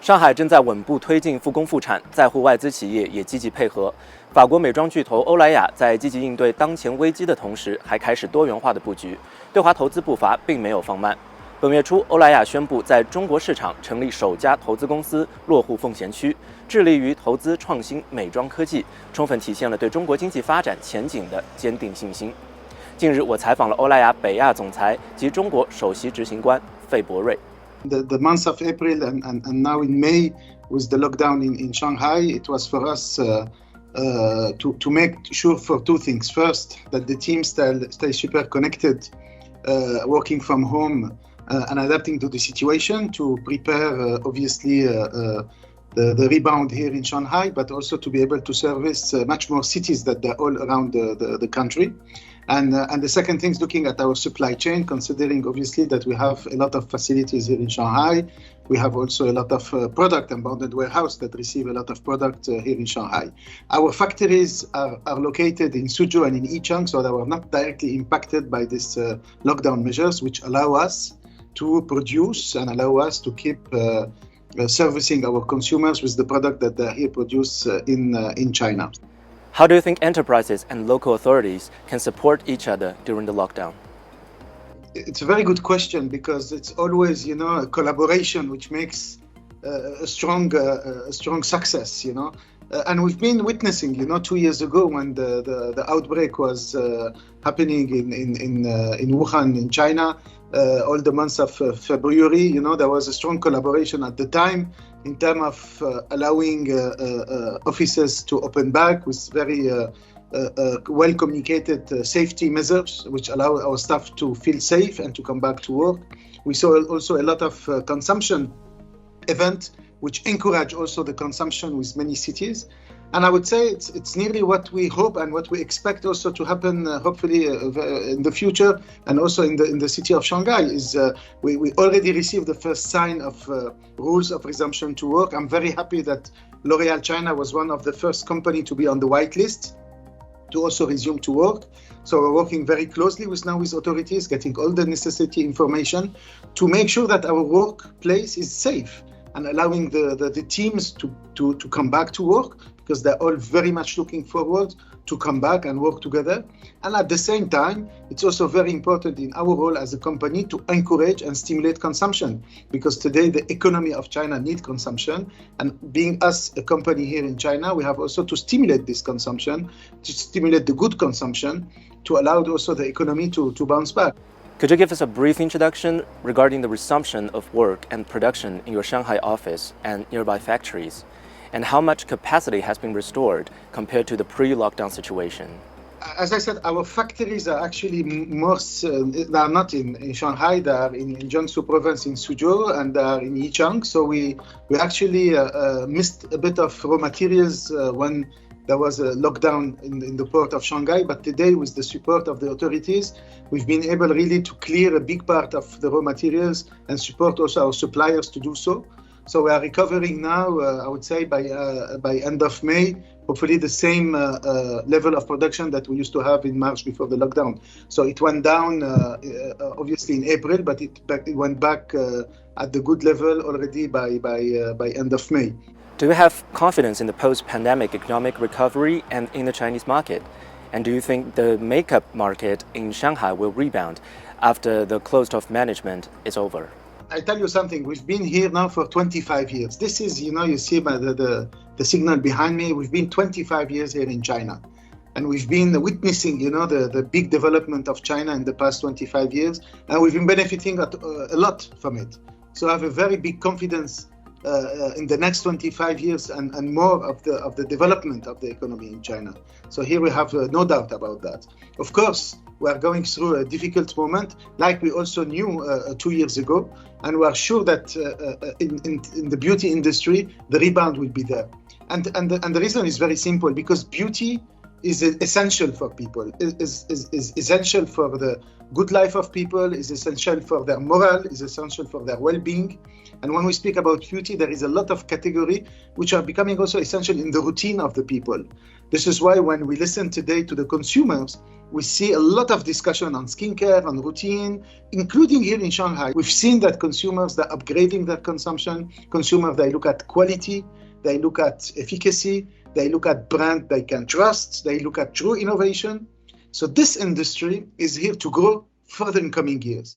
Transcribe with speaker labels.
Speaker 1: 上海正在稳步推进复工复产，在沪外资企业也积极配合。法国美妆巨头欧莱雅在积极应对当前危机的同时，还开始多元化的布局，对华投资步伐并没有放慢。本月初，欧莱雅宣布在中国市场成立首家投资公司落户奉贤区，致力于投资创新美妆科技，充分体现了对中国经济发展前景的坚定信心。近日，我采访了欧莱雅北亚总裁及中国首席执行官费伯瑞。
Speaker 2: The months of April and now in May with the lockdown in Shanghai, it was for us to make sure for two things. First, that the team stay super connected, working from home and adapting to the situation to prepare, obviously, the rebound here in Shanghai, but also to be able to service much more cities that are all around the country. And the second thing is looking at our supply chain, considering obviously that we have a lot of facilities here in Shanghai. We have also a lot of product and bounded warehouse that receive a lot of product here in Shanghai. Our factories are located in Suzhou and in Yichang, so they were not directly impacted by this lockdown measures, which allow us to produce and allow us to keep servicing our consumers with the product that they here produce in China.
Speaker 1: How do you think enterprises and local authorities can support each other during the lockdown?
Speaker 2: It's a very good question because it's always, a collaboration which makes a strong success, and we've been witnessing, 2 years ago when the outbreak was happening in Wuhan, in China, all the months of February, there was a strong collaboration at the time in terms of allowing offices to open back with very well communicated safety measures, which allow our staff to feel safe and to come back to work. We saw also a lot of consumption events, which encourage also the consumption with many cities. And I would say it's nearly what we hope and what we expect also to happen, hopefully in the future, and also in the city of Shanghai. Is we already received the first sign of rules of resumption to work. I'm very happy that L'Oréal China was one of the first company to be on the white list to also resume to work. So we're working very closely with authorities, getting all the necessary information to make sure that our workplace is safe and allowing the teams to come back to work, because they're all very much looking forward to come back and work together. And at the same time, it's also very important in our role as a company to encourage and stimulate consumption, because today the economy of China needs consumption. And being us a company here in China, we have also to stimulate this consumption, to stimulate the good consumption, to allow also the economy to bounce back.
Speaker 1: Could you give us a brief introduction regarding the resumption of work and production in your Shanghai office and nearby factories, and how much capacity has been restored compared to the pre-lockdown situation?
Speaker 2: As I said, our factories are actually they are not in Shanghai, they are in Jiangsu province in Suzhou, and they are in Yichang. So we actually missed a bit of raw materials when there was a lockdown in the port of Shanghai, but today with the support of the authorities, we've been able really to clear a big part of the raw materials and support also our suppliers to do so. So we are recovering now, I would say by end of May, hopefully the same level of production that we used to have in March before the lockdown. So it went down obviously in April, but it went back at the good level already by end of May.
Speaker 1: Do you have confidence in the post-pandemic economic recovery and in the Chinese market? And do you think the makeup market in Shanghai will rebound after the closed-off management is over?
Speaker 2: I tell you something, we've been here now for 25 years. This is, you see by the signal behind me, we've been 25 years here in China. And we've been witnessing, the big development of China in the past 25 years. And we've been benefiting a lot from it. So I have a very big confidence in the next 25 years and more of the development of the economy in China. So here we have no doubt about that. Of course, we are going through a difficult moment, like we also knew 2 years ago, and we are sure that in the beauty industry, the rebound will be there. And the reason is very simple, because beauty is essential for people, is essential for the good life of people, is essential for their morale, is essential for their well-being. And when we speak about beauty, there is a lot of categories which are becoming also essential in the routine of the people. This is why when we listen today to the consumers, we see a lot of discussion on skincare, on routine, including here in Shanghai. We've seen that consumers, they're upgrading their consumption. Consumers, they look at quality, they look at efficacy, they look at brand they can trust, they look at true innovation. So this industry is here to grow further in coming years.